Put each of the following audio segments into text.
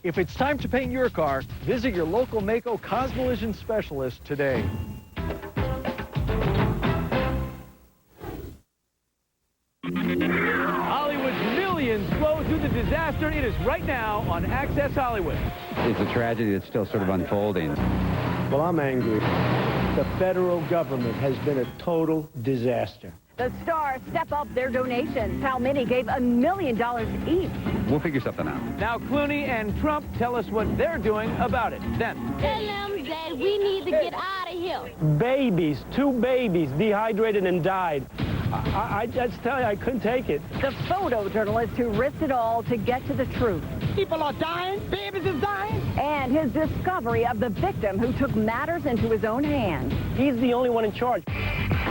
If it's time to paint your car, visit your local Maaco Cosmovision specialist today. Hollywood's millions flow through the disaster. It is right now on Access Hollywood. It's a tragedy that's still sort of unfolding. Well, I'm angry. The federal government has been a total disaster. The stars step up their donations. How many gave $1 million each? We'll figure something out. Now Clooney and Trump tell us what they're doing about it. Then, Tell them that we need to get out of here. Babies, 2 babies dehydrated and died. I just tell you, I couldn't take it. The photojournalist who risked it all to get to the truth. People are dying. Babies is dying. And his discovery of the victim who took matters into his own hands. He's the only one in charge.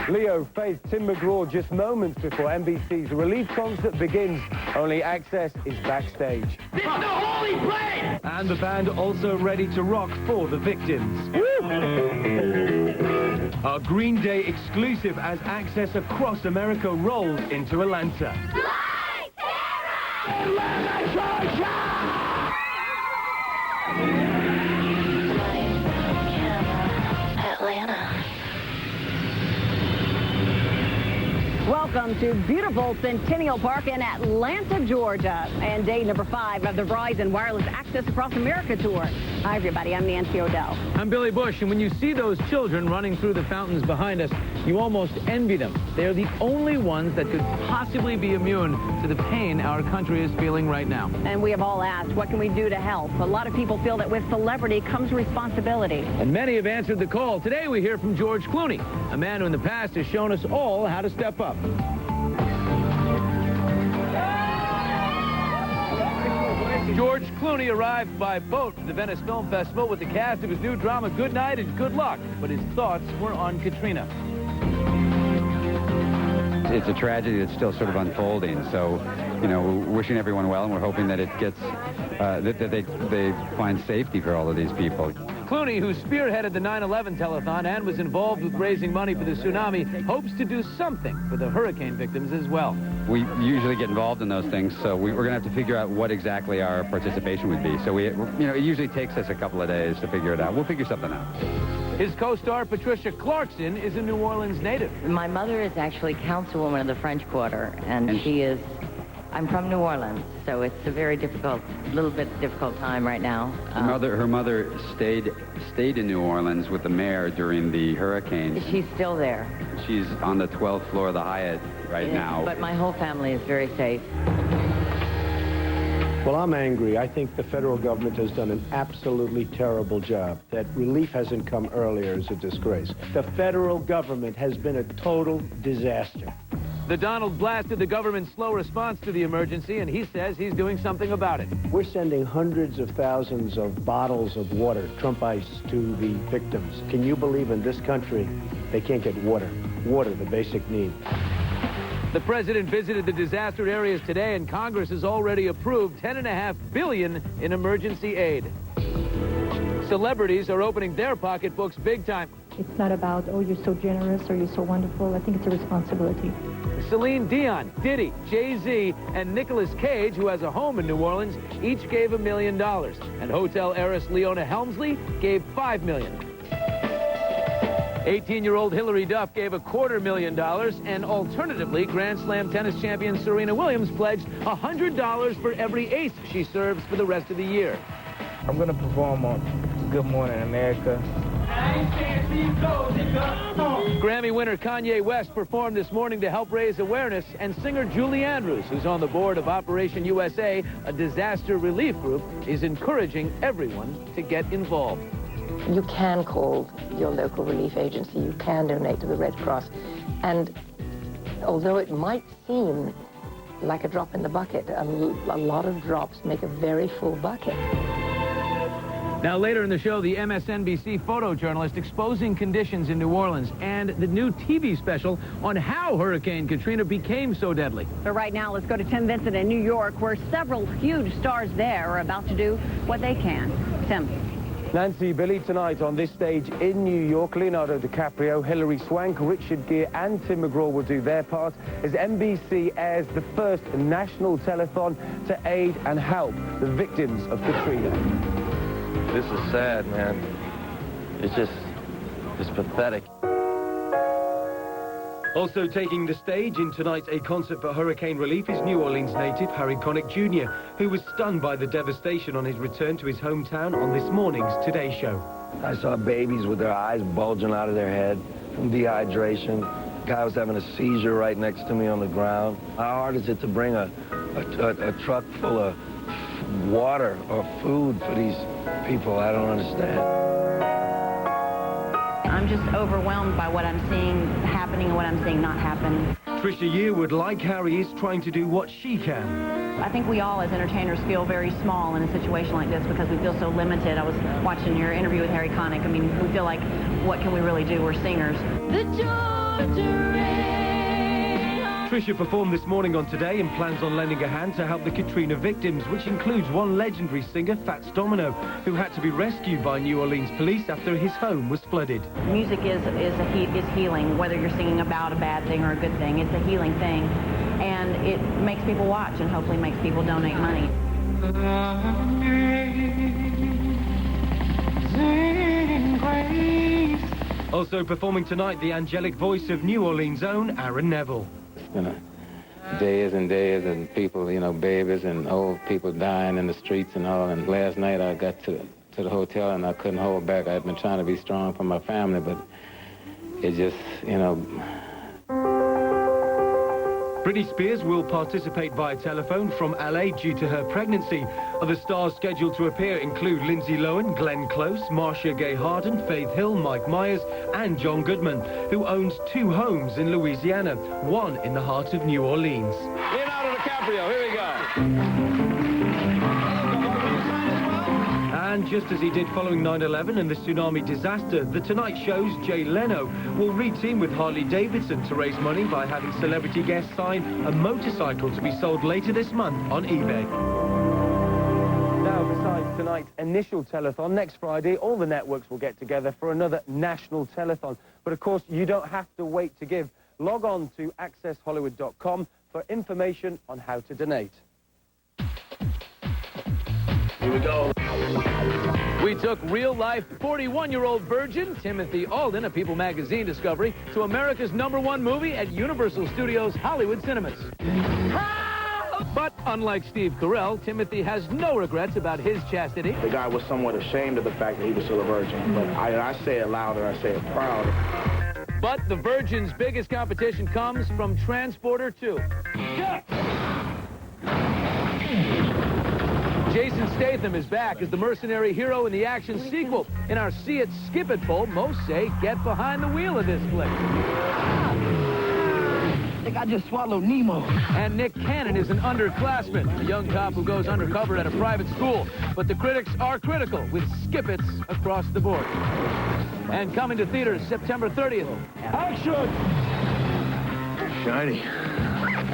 Leo faced Tim McGraw just moments before NBC's relief concert begins. Only Access is backstage. This is the holy place. and the band also ready to rock for the victims. A Green Day exclusive as Access Across America rolls into Atlanta. Atlanta, Georgia! Atlanta. Welcome to beautiful Centennial Park in Atlanta, Georgia, and day number 5 of the Verizon Wireless Access Across America Tour. Hi, everybody. I'm Nancy O'Dell. I'm Billy Bush, and when you see those children running through the fountains behind us, you almost envy them. They're the only ones that could possibly be immune to the pain our country is feeling right now. And we have all asked, what can we do to help? A lot of people feel that with celebrity comes responsibility. And many have answered the call. Today we hear from George Clooney, a man who in the past has shown us all how to step up. George Clooney arrived by boat to the Venice Film Festival with the cast of his new drama Good Night and Good Luck, but his thoughts were on Katrina. It's a tragedy that's still sort of unfolding, so, you know, we're wishing everyone well, and we're hoping that it gets, that they find safety for all of these people. Clooney, who spearheaded the 9/11 telethon and was involved with raising money for the tsunami, hopes to do something for the hurricane victims as well. We usually get involved in those things, so we're going to have to figure out what exactly our participation would be. So it usually takes us a couple of days to figure it out. We'll figure something out. His co-star, Patricia Clarkson, is a New Orleans native. My mother is actually councilwoman of the French Quarter, and she is... I'm from New Orleans, so it's a very difficult, little bit difficult time right now. Her mother stayed in New Orleans with the mayor during the hurricane. She's still there. She's on the 12th floor of the Hyatt right now. But my whole family is very safe. Well, I'm angry. I think the federal government has done an absolutely terrible job. That relief hasn't come earlier is a disgrace. The federal government has been a total disaster. The Donald blasted the government's slow response to the emergency, and he says he's doing something about it. We're sending hundreds of thousands of bottles of water, Trump ice, to the victims. Can you believe in this country they can't get water? Water, the basic need. The president visited the disaster areas today, and Congress has already approved $10.5 billion in emergency aid. Celebrities are opening their pocketbooks big time. It's not about, oh, you're so generous or you're so wonderful. I think it's a responsibility. Celine Dion, Diddy, Jay-Z, and Nicolas Cage, who has a home in New Orleans, each gave $1 million. And hotel heiress Leona Helmsley gave $5 million. 18-year-old Hillary Duff gave $250,000, and alternatively, Grand Slam tennis champion Serena Williams pledged $100 for every ace she serves for the rest of the year. I'm going to perform on Good Morning America. Grammy winner Kanye West performed this morning to help raise awareness, and singer Julie Andrews, who's on the board of Operation USA, a disaster relief group, is encouraging everyone to get involved. You can call your local relief agency. You can donate to the Red Cross. And although it might seem like a drop in the bucket, a lot of drops make a very full bucket. Now, later in the show, the MSNBC photojournalist exposing conditions in New Orleans and the new TV special on how Hurricane Katrina became so deadly. But right now, let's go to Tim Vincent in New York, where several huge stars there are about to do what they can. Tim. Nancy, Billy, tonight on this stage in New York, Leonardo DiCaprio, Hilary Swank, Richard Gere and Tim McGraw will do their part as NBC airs the first national telethon to aid and help the victims of Katrina. This is sad, man. It's pathetic. Also taking the stage in tonight's A Concert for Hurricane Relief is New Orleans native Harry Connick Jr., who was stunned by the devastation on his return to his hometown on this morning's Today Show. I saw babies with their eyes bulging out of their head from dehydration. A guy was having a seizure right next to me on the ground. How hard is it to bring a truck full of water or food for these people? I don't understand. I'm just overwhelmed by what I'm seeing happening and what I'm seeing not happen. Trisha Yearwood, like Harry, is trying to do what she can. I think we all as entertainers feel very small in a situation like this because we feel so limited. I was watching your interview with Harry Connick. I mean, we feel like, what can we really do? We're singers. The Georgia rain. Trisha performed this morning on Today and plans on lending a hand to help the Katrina victims, which includes one legendary singer, Fats Domino, who had to be rescued by New Orleans police after his home was flooded. Music is healing, whether you're singing about a bad thing or a good thing. It's a healing thing, and it makes people watch and hopefully makes people donate money. Also performing tonight, the angelic voice of New Orleans' own Aaron Neville. It's been days and days and people, you know, babies and old people dying in the streets and all. And last night I got to the hotel and I couldn't hold back. I've been trying to be strong for my family, but it just, you know. Britney Spears will participate via telephone from LA due to her pregnancy. Other stars scheduled to appear include Lindsay Lohan, Glenn Close, Marcia Gay Harden, Faith Hill, Mike Myers, and John Goodman, who owns 2 homes in Louisiana, one in the heart of New Orleans. Leonardo DiCaprio, here we go. And just as he did following 9/11 and the tsunami disaster, The Tonight Show's Jay Leno will reteam with Harley Davidson to raise money by having celebrity guests sign a motorcycle to be sold later this month on eBay. Now, besides tonight's initial telethon, next Friday, all the networks will get together for another national telethon. But of course, you don't have to wait to give. Log on to accesshollywood.com for information on how to donate. Here we go. We took real-life 41-year-old virgin Timothy Alden, a People magazine discovery, to America's #1 movie at Universal Studios Hollywood Cinemas. But unlike Steve Carell, Timothy has no regrets about his chastity. The guy was somewhat ashamed of the fact that he was still a virgin, but I say it louder, I say it prouder. But the virgin's biggest competition comes from Transporter 2. Jason Statham is back as the mercenary hero in the action sequel. In our See It, Skip It poll, most say get behind the wheel of this flick. I think I just swallowed Nemo. And Nick Cannon is an underclassman, a young cop who goes undercover at a private school. But the critics are critical, with skip-its across the board. And coming to theaters September 30th. Action! Shiny.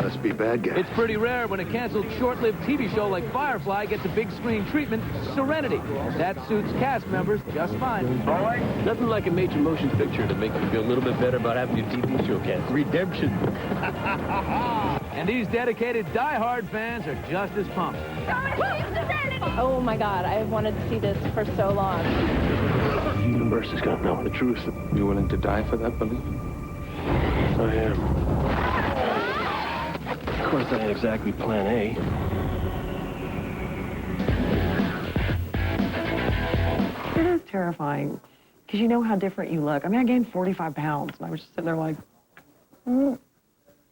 Must be bad guy. It's pretty rare when a canceled short-lived TV show like Firefly gets a big screen treatment. Serenity. That suits cast members just fine. All right. Nothing like a major motion picture to make you feel a little bit better about having your TV show canceled. Redemption. And these dedicated die-hard fans are just as pumped. Oh my God, I have wanted to see this for so long. The universe is gonna know the truth. You willing to die for that belief? I am. Of course, that ain't exactly plan A. It is terrifying, because you know how different you look. I mean, I gained 45 pounds, and I was just sitting there like,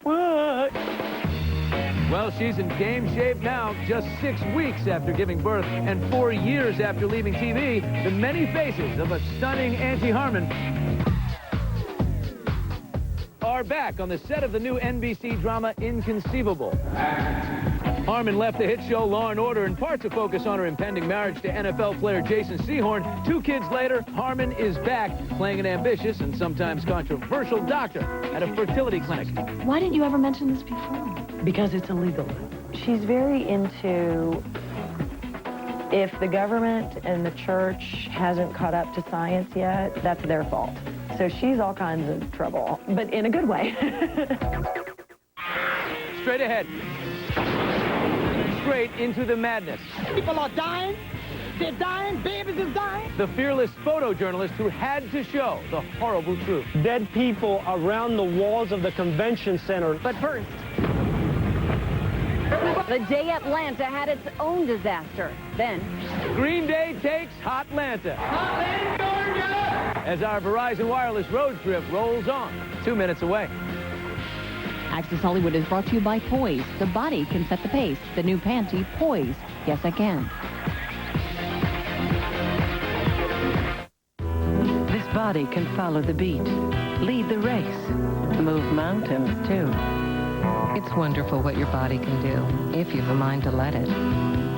what? Well, she's in game shape now, just 6 weeks after giving birth and 4 years after leaving TV. The many faces of a stunning Auntie Harmon are back on the set of the new NBC drama Inconceivable. Harmon left the hit show Law & Order in part to focus on her impending marriage to NFL player Jason Sehorn. 2 kids later, Harmon is back, playing an ambitious and sometimes controversial doctor at a fertility clinic. Why didn't you ever mention this before? Because it's illegal. She's very into If the government and the church hasn't caught up to science yet, that's their fault. So she's all kinds of trouble, but in a good way. Straight ahead. Straight into the madness. People are dying. They're dying. Babies is dying. The fearless photojournalist who had to show the horrible truth. Dead people around the walls of the convention center. But first, the day Atlanta had its own disaster. Then, Green Day takes Hotlanta. As our Verizon Wireless road trip rolls on, 2 minutes away. Access Hollywood is brought to you by Poise. The body can set the pace. The new panty, Poise. Yes, I can. This body can follow the beat, lead the race, move mountains, too. It's wonderful what your body can do, if you've a mind to let it.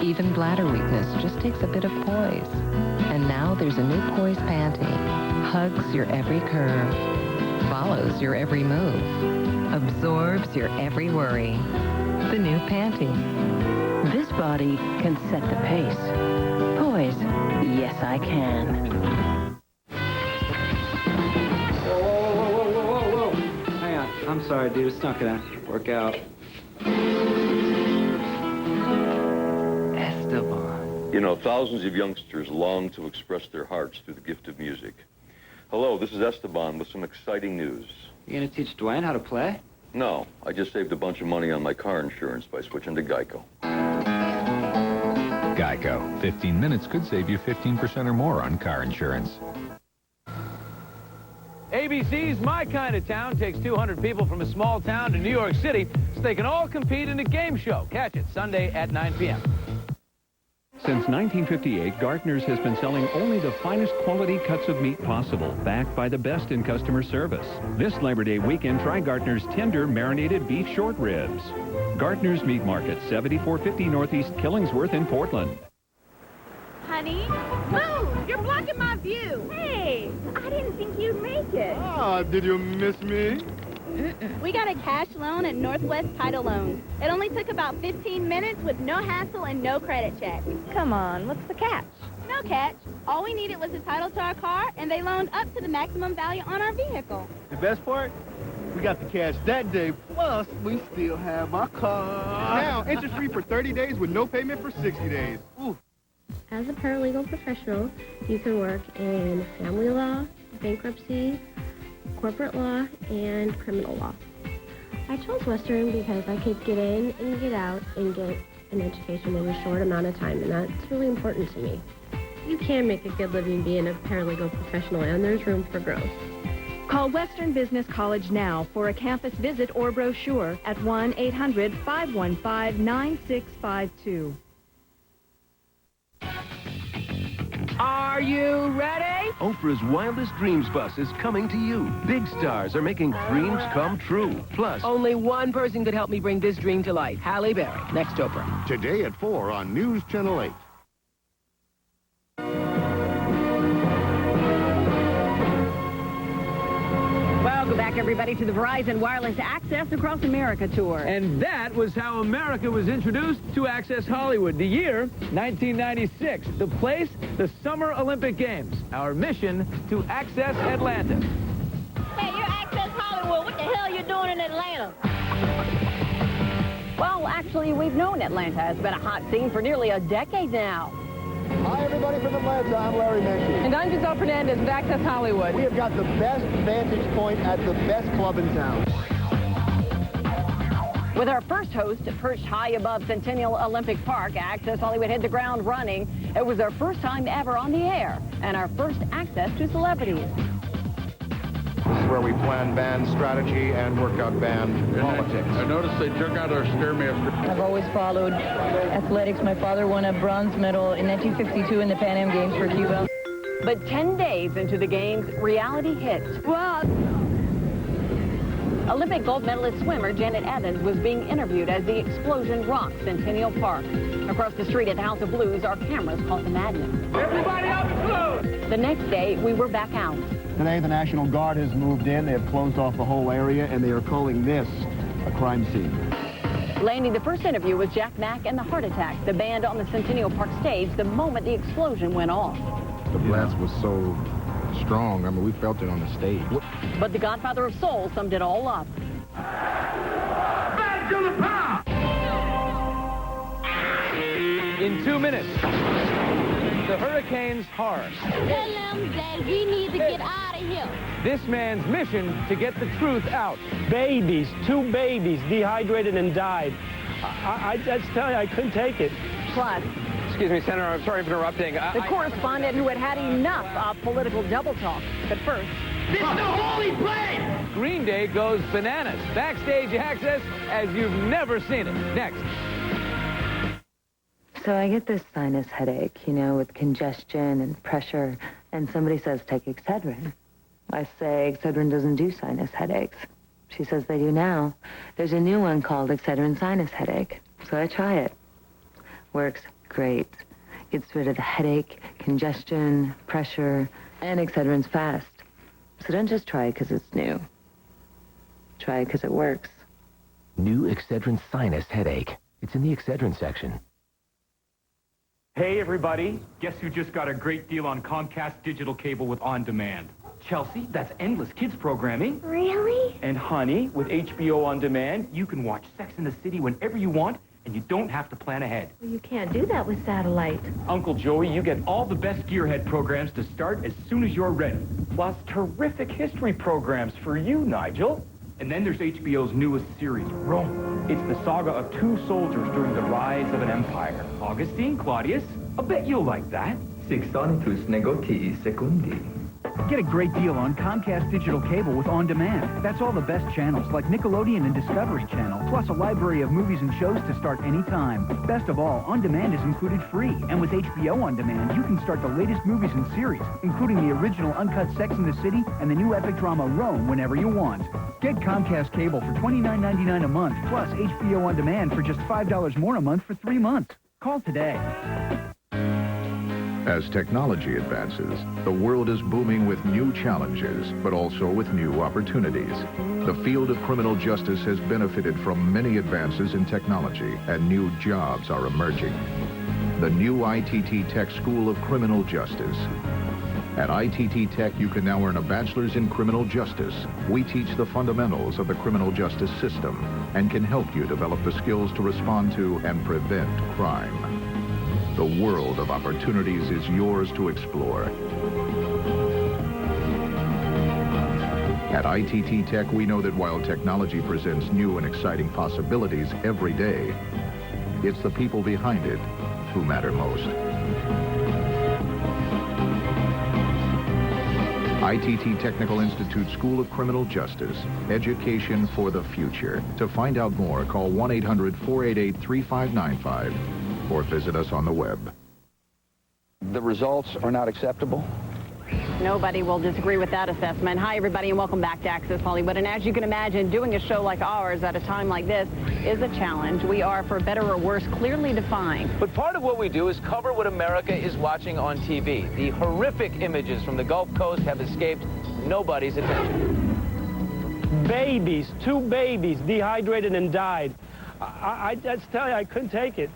Even bladder weakness just takes a bit of Poise. And now there's a new Poise panty. Hugs your every curve, follows your every move, absorbs your every worry. The new panty. This body can set the pace. Poise. Yes, I can. Whoa. Hang on. I'm sorry, dude. It's not gonna work out. Esteban. You know, thousands of youngsters long to express their hearts through the gift of music. Hello, this is Esteban with some exciting news. You gonna teach Dwayne how to play? No, I just saved a bunch of money on my car insurance by switching to Geico. Geico. 15 minutes could save you 15% or more on car insurance. ABC's My Kind of Town takes 200 people from a small town to New York City so they can all compete in a game show. Catch it Sunday at 9 p.m. Since 1958, Gartner's has been selling only the finest quality cuts of meat possible, backed by the best in customer service. This Labor Day weekend, try Gartner's tender marinated beef short ribs. Gartner's Meat Market, 7450 Northeast Killingsworth in Portland. Honey, move! You're blocking my view. Hey, I didn't think you'd make it. Ah, did you miss me? We got a cash loan at Northwest Title Loans. It only took about 15 minutes with no hassle and no credit check. Come on, what's the catch? No catch. All we needed was a title to our car, and they loaned up to the maximum value on our vehicle. The best part? We got the cash that day, plus we still have our car. Now, interest-free for 30 days with no payment for 60 days. Ooh. As a paralegal professional, you can work in family law, bankruptcy, corporate law, and criminal law. I chose Western because I could get in and get out and get an education in a short amount of time, and that's really important to me. You can make a good living being a paralegal professional, and there's room for growth. Call Western Business College now for a campus visit or brochure at 1-800-515-9652. Are you ready? Oprah's Wildest Dreams bus is coming to you. Big stars are making dreams come true. Plus, only one person could help me bring this dream to life. Halle Berry. Next Oprah. Today at 4 on News Channel 8. Welcome back, everybody, to the Verizon Wireless Access Across America tour. And that was how America was introduced to Access Hollywood. The year, 1996. The place, the Summer Olympic Games. Our mission to access Atlanta. Hey, you're Access Hollywood. What the hell are you doing in Atlanta? Well, actually, we've known Atlanta has been a hot scene for nearly a decade now. Hi, everybody from Atlanta. I'm Larry Menke. And I'm Giselle Fernandez with Access Hollywood. We have got the best vantage point at the best club in town. With our first host perched high above Centennial Olympic Park, Access Hollywood hit the ground running. It was our first time ever on the air and our first access to celebrities. This is where we plan band strategy and work out band politics. I noticed they took out our Stairmaster. I've always followed athletics. My father won a bronze medal in 1962 in the Pan Am Games for Cuba. But 10 days into the games, reality hit. What? Olympic gold medalist swimmer Janet Evans was being interviewed as the explosion rocked Centennial Park. Across the street at the House of Blues, our cameras caught the madness. Everybody out the clothes! The next day, we were back out. Today, the National Guard has moved in. They have closed off the whole area, and they are calling this a crime scene. Landing the first interview with Jack Mack and the Heart Attack, the band on the Centennial Park stage the moment the explosion went off. The blast was so strong. I mean, we felt it on the stage. But the Godfather of Soul summed it all up. Back to the power! In 2 minutes, the hurricane's horror. Tell them that we need to get out of here. This man's mission to get the truth out. Babies, 2 babies dehydrated and died. I just tell you, I couldn't take it. Plus, excuse me, Senator, I'm sorry for interrupting. The correspondent who had enough of political double talk. But first, This is the holy place! Green Day goes bananas. Backstage access as you've never seen it. Next. So I get this sinus headache, you know, with congestion and pressure, and somebody says, take Excedrin. I say, Excedrin doesn't do sinus headaches. She says they do now. There's a new one called Excedrin Sinus Headache. So I try it. Works great. Gets rid of the headache, congestion, pressure, and Excedrin's fast. So don't just try it because it's new. Try it because it works. New Excedrin Sinus Headache. It's in the Excedrin section. Hey, everybody. Guess who just got a great deal on Comcast digital cable with On Demand? Chelsea, that's endless kids programming. Really? And honey, with HBO On Demand, you can watch Sex and the City whenever you want, and you don't have to plan ahead. Well, you can't do that with satellite. Uncle Joey, you get all the best Gearhead programs to start as soon as you're ready. Plus, terrific history programs for you, Nigel. And then there's HBO's newest series, Rome. It's the saga of 2 soldiers during the rise of an empire. Augustine, Claudius, I bet you'll like that. Sixtonitus negotii secundi. Get a great deal on Comcast digital cable with On Demand. That's all the best channels like Nickelodeon and Discovery Channel, plus a library of movies and shows to start anytime. Best of all, On Demand is included free. And with HBO On Demand, you can start the latest movies and series, including the original uncut Sex and the City and the new epic drama Rome whenever you want. Get Comcast cable for $29.99 a month, plus HBO On Demand for just $5 more a month for 3 months. Call today. As technology advances, the world is booming with new challenges, but also with new opportunities. The field of criminal justice has benefited from many advances in technology, and new jobs are emerging. The new ITT Tech School of Criminal Justice. At ITT Tech, you can now earn a bachelor's in criminal justice. We teach the fundamentals of the criminal justice system and can help you develop the skills to respond to and prevent crime. The world of opportunities is yours to explore. At ITT Tech, we know that while technology presents new and exciting possibilities every day, it's the people behind it who matter most. ITT Technical Institute School of Criminal Justice. Education for the future. To find out more, call 1-800-488-3595 or visit us on the web. The results are not acceptable. Nobody will disagree with that assessment. Hi, everybody, and welcome back to Access Hollywood. And as you can imagine, doing a show like ours at a time like this is a challenge. We are, for better or worse, clearly defined. But part of what we do is cover what America is watching on TV. The horrific images from the Gulf Coast have escaped nobody's attention. Babies, 2 babies dehydrated and died. I just tell you, I couldn't take it.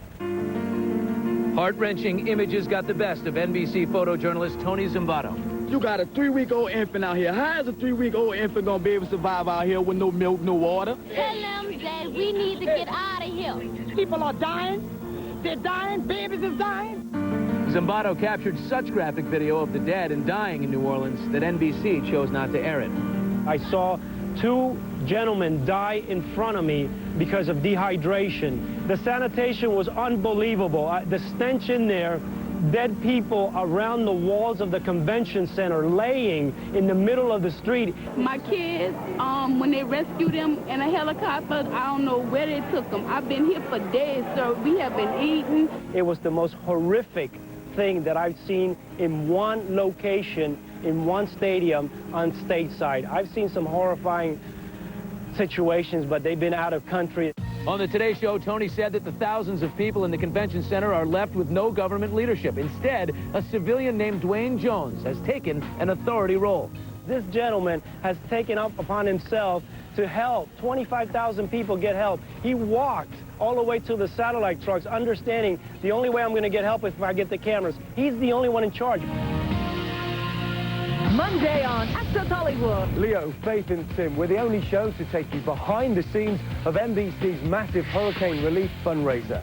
Heart-wrenching images got the best of NBC photojournalist Tony Zimbato. You got a 3-week-old infant out here. How is a 3-week-old infant gonna be able to survive out here with no milk, no water? Tell them that we need to get out of here. People are dying. They're dying. Babies is dying. Zimbato captured such graphic video of the dead and dying in New Orleans that NBC chose not to air it. I saw 2 gentlemen die in front of me because of dehydration. The sanitation was unbelievable. The stench in there, dead people around the walls of the convention center laying in the middle of the street. My kids, when they rescued them in a helicopter, I don't know where they took them. I've been here for days, sir. We have been eating. It was the most horrific thing that I've seen in one location, in one stadium on stateside. I've seen some horrifying situations, but they've been out of country. On the Today Show, Tony said that the thousands of people in the convention center are left with no government leadership. Instead, a civilian named Dwayne Jones has taken an authority role. this gentleman has taken up upon himself to help 25,000 people get help. He walked all the way to the satellite trucks, understanding the only way I'm going to get help is if I get the cameras. He's the only one in charge. Monday on Access Hollywood. Leo, Faith and Tim, we're the only show to take you behind the scenes of NBC's massive hurricane relief fundraiser.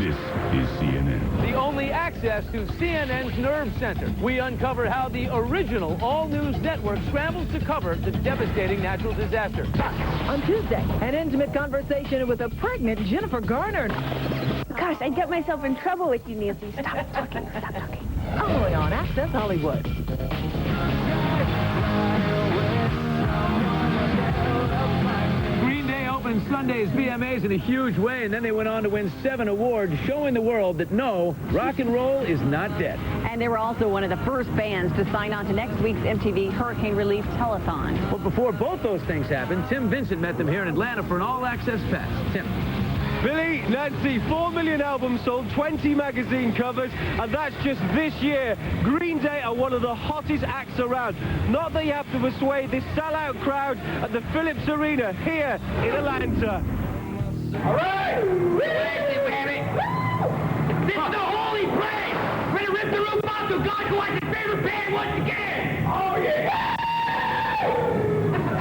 This is CNN. The only access to CNN's Nerve Center. We uncover how the original all-news network scrambles to cover the devastating natural disaster. On Tuesday, an intimate conversation with a pregnant Jennifer Garner. Gosh, I get myself in trouble with you, Nancy. Stop talking. Stop talking. Only on Access Hollywood. Green Day opened Sunday's VMAs in a huge way, and then they went on to win 7 awards, showing the world that no, rock and roll is not dead. And they were also one of the first bands to sign on to next week's MTV Hurricane Relief Telethon. Well, before both those things happened, Tim Vincent met them here in Atlanta for an all-access pass. Tim. Billy, Nancy, 4 million albums sold, 20 magazine covers, and that's just this year. Green Day are one of the hottest acts around. Not that you have to persuade this sellout crowd at the Phillips Arena here in Atlanta. All right! Baby! This is the holy place! We're gonna rip the roof off so God can watch his favorite band once again! Oh, yeah!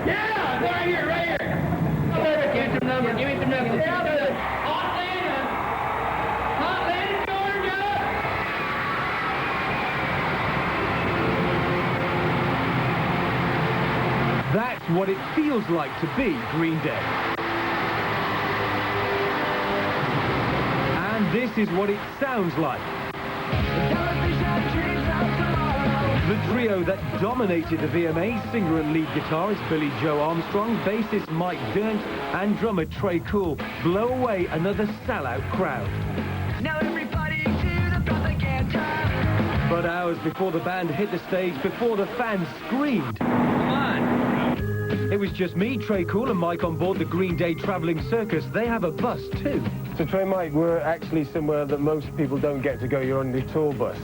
Yeah! Right here, right here! Oh, baby, give me some numbers, give me some numbers. Atlanta, Georgia! That's what it feels like to be Green Day. And this is what it sounds like. The trio that dominated the VMAs, singer and lead guitarist Billy Joe Armstrong, bassist Mike Dirnt, and drummer Trey Cool blow away another sellout crowd. Now everybody to the propaganda. But hours before the band hit the stage, before the fans screamed. Come on! It was just me, Trey Cool, and Mike on board the Green Day traveling circus. They have a bus too. So Trey, Mike, we're actually somewhere that most people don't get to go. You're on the tour bus.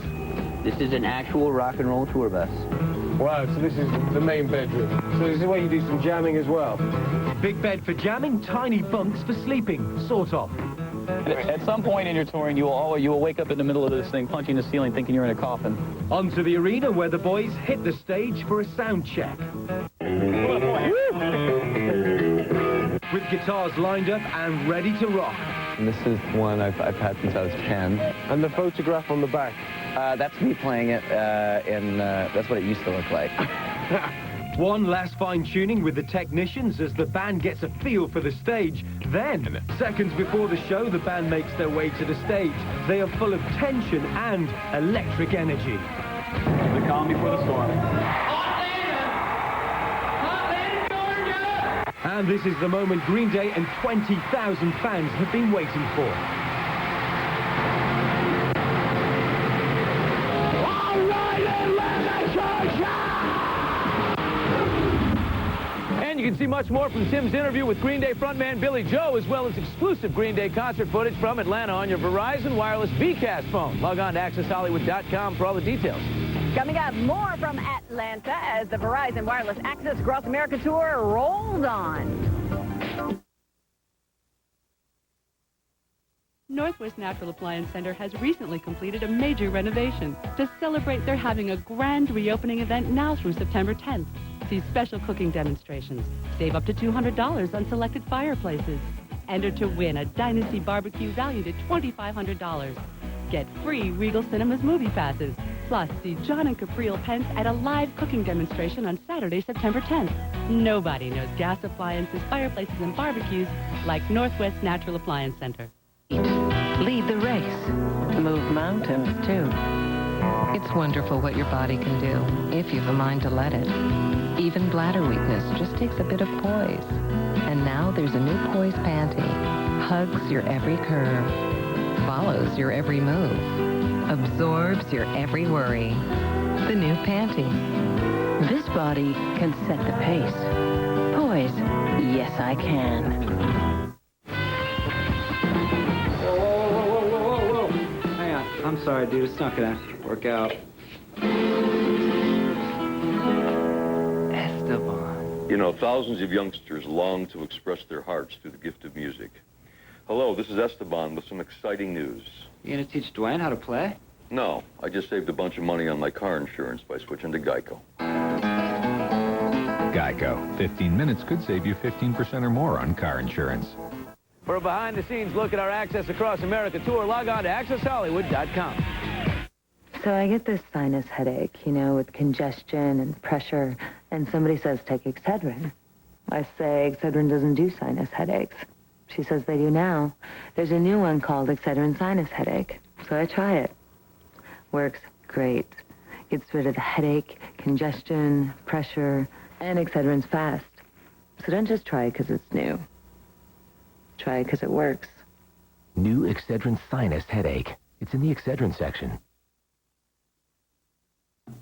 This is an actual rock and roll tour bus. Wow, so this is the main bedroom. So this is where you do some jamming as well. Big bed for jamming, tiny bunks for sleeping, sort of. At some point in your touring, you will wake up in the middle of this thing, punching the ceiling, thinking you're in a coffin. Onto the arena where the boys hit the stage for a sound check. With guitars lined up and ready to rock. This is one I've had since I was 10. And the photograph on the back? That's me playing it, and that's what it used to look like. One last fine-tuning with the technicians as the band gets a feel for the stage. Then, seconds before the show, the band makes their way to the stage. They are full of tension and electric energy. The calm before the storm. And this is the moment Green Day and 20,000 fans have been waiting for. All right, Atlanta, Georgia! And you can see much more from Tim's interview with Green Day frontman Billy Joe, as well as exclusive Green Day concert footage from Atlanta on your Verizon Wireless VCast phone. Log on to AccessHollywood.com for all the details. Coming up, more from Atlanta as the Verizon Wireless Access Across America tour rolls on. Northwest Natural Appliance Center has recently completed a major renovation. To celebrate, they're having a grand reopening event now through September 10th. See special cooking demonstrations. Save up to $200 on selected fireplaces. Enter to win a Dynasty barbecue valued at $2,500. Get free Regal Cinemas movie passes. Plus, see John and Capriel Pence at a live cooking demonstration on Saturday, September 10th. Nobody knows gas appliances, fireplaces, and barbecues like Northwest Natural Appliance Center. Lead the race. Move mountains, too. It's wonderful what your body can do, if you've a mind to let it. Even bladder weakness just takes a bit of poise. And now there's a new Poise panty. Hugs your every curve. Follows your every move. Absorbs your every worry. The new panty. This body can set the pace. Poise. Yes, I can. Whoa. Hang on. I'm sorry, dude. It's not gonna work out. You know, thousands of youngsters long to express their hearts through the gift of music. Hello, this is Esteban with some exciting news. You gonna teach Dwayne how to play? No, I just saved a bunch of money on my car insurance by switching to Geico. Geico. 15 minutes could save you 15% or more on car insurance. For a behind-the-scenes look at our Access Across America tour, log on to accesshollywood.com. So I get this sinus headache, you know, with congestion and pressure, and somebody says take Excedrin. I say Excedrin doesn't do sinus headaches. She says they do now. There's a new one called Excedrin Sinus Headache. So I try it. Works great. Gets rid of the headache, congestion, pressure, and Excedrin's fast. So don't just try it because it's new. Try it because it works. New Excedrin Sinus Headache. It's in the Excedrin section.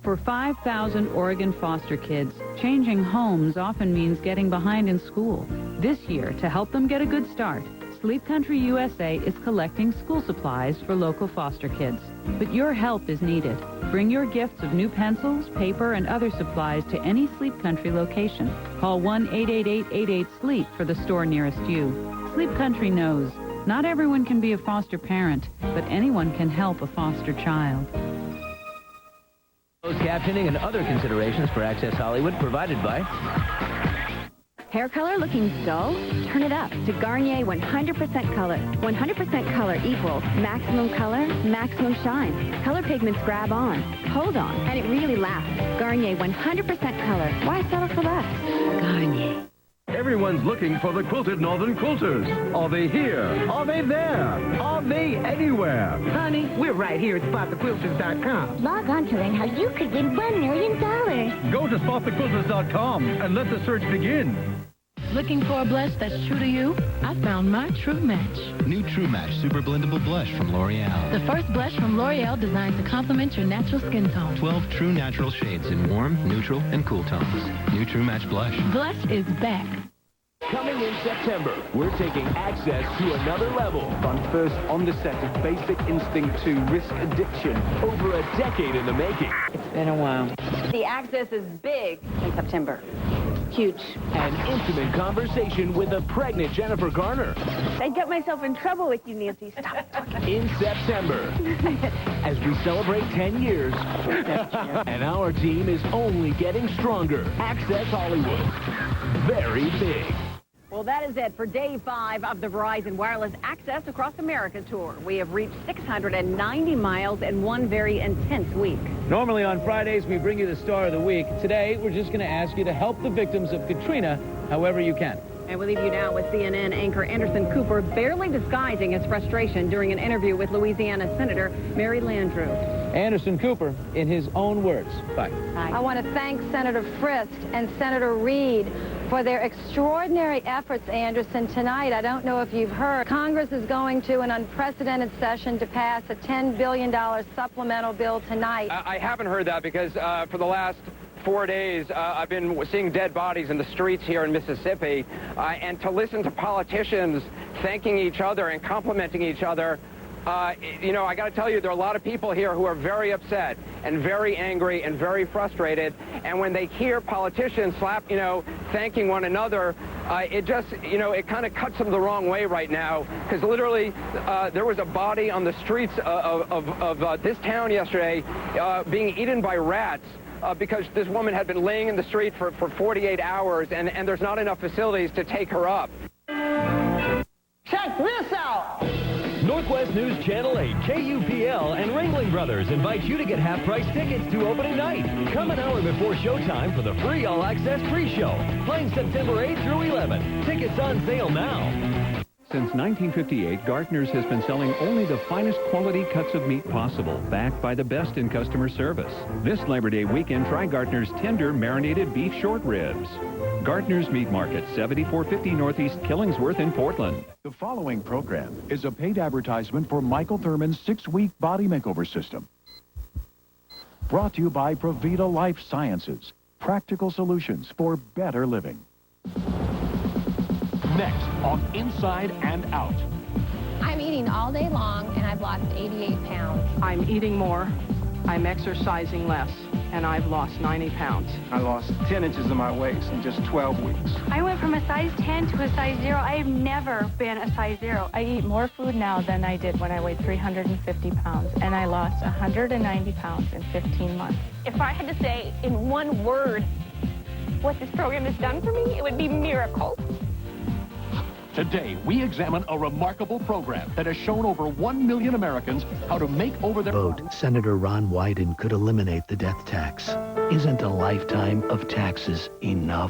For 5,000 Oregon foster kids, changing homes often means getting behind in school. This year, to help them get a good start, Sleep Country USA is collecting school supplies for local foster kids. But your help is needed. Bring your gifts of new pencils, paper, and other supplies to any Sleep Country location. Call 1-888-88-SLEEP for the store nearest you. Sleep Country knows not everyone can be a foster parent, but anyone can help a foster child. Closed captioning and other considerations for Access Hollywood provided by... Hair color looking dull? Turn it up to Garnier 100% Color. 100% color equals maximum color, maximum shine. Color pigments grab on, hold on, and it really lasts. Garnier 100% Color. Why settle for less? Garnier. Everyone's looking for the Quilted Northern Quilters. Are they here? Are they there? Are they anywhere? Honey, we're right here at SpotTheQuilters.com. Log on to learn how you could win $1 million. Go to SpotTheQuilters.com and let the search begin. Looking for a blush that's true to you? I found my true match. New True Match Super Blendable Blush from L'Oreal. The first blush from L'Oreal designed to complement your natural skin tone. 12 true natural shades in warm, neutral, and cool tones. New True Match Blush. Blush is back. Coming in September, we're taking Access to another level. I'm first on the set of Basic Instinct 2 Risk Addiction. Over a decade in the making. It's been a while. The Access is big in September. Huge. An intimate conversation with a pregnant Jennifer Garner. I get myself in trouble with you, Nancy. Stop talking. In September, as we celebrate 10 years, and our team is only getting stronger. Access Hollywood. Very big. Well, that is it for Day 5 of the Verizon Wireless Access Across America Tour. We have reached 690 miles in one very intense week. Normally on Fridays, we bring you the star of the week. Today, we're just going to ask you to help the victims of Katrina however you can. And we'll leave you now with CNN anchor Anderson Cooper barely disguising his frustration during an interview with Louisiana Senator Mary Landrieu. Anderson Cooper, in his own words. Bye. I want to thank Senator Frist and Senator Reid for their extraordinary efforts, Anderson. Tonight, I don't know if you've heard, Congress is going to an unprecedented session to pass a $10 billion supplemental bill tonight. I haven't heard that because for the last 4 days, I've been seeing dead bodies in the streets here in Mississippi, and to listen to politicians thanking each other and complimenting each other, you know, I got to tell you, there are a lot of people here who are very upset and very angry and very frustrated, and when they hear politicians thanking one another, it just, it kind of cuts them the wrong way right now, because literally there was a body on the streets of this town yesterday being eaten by rats. Because this woman had been laying in the street for 48 hours, and there's not enough facilities to take her up. Check this out! Northwest News Channel 8, KUPL, and Ringling Brothers invite you to get half-price tickets to opening night. Come an hour before showtime for the free all-access pre-show, playing September 8th through 11th. Tickets on sale now. Since 1958, Gartner's has been selling only the finest quality cuts of meat possible, backed by the best in customer service. This Labor Day weekend, try Gartner's tender marinated beef short ribs. Gartner's Meat Market, 7450 Northeast Killingsworth in Portland. The following program is a paid advertisement for Michael Thurman's 6-week body makeover system. Brought to you by Provita Life Sciences, practical solutions for better living. Next on Inside and Out. I'm eating all day long, and I've lost 88 pounds. I'm eating more. I'm exercising less. and I've lost 90 pounds. I lost 10 inches of my waist in just 12 weeks. I went from a size 10 to a size 0. I have never been a size 0. I eat more food now than I did when I weighed 350 pounds, and I lost 190 pounds in 15 months. If I had to say in one word what this program has done for me, it would be miracle. Today, we examine a remarkable program that has shown over 1 million Americans how to make over their... Vote Senator Ron Wyden could eliminate the death tax. Isn't a lifetime of taxes enough?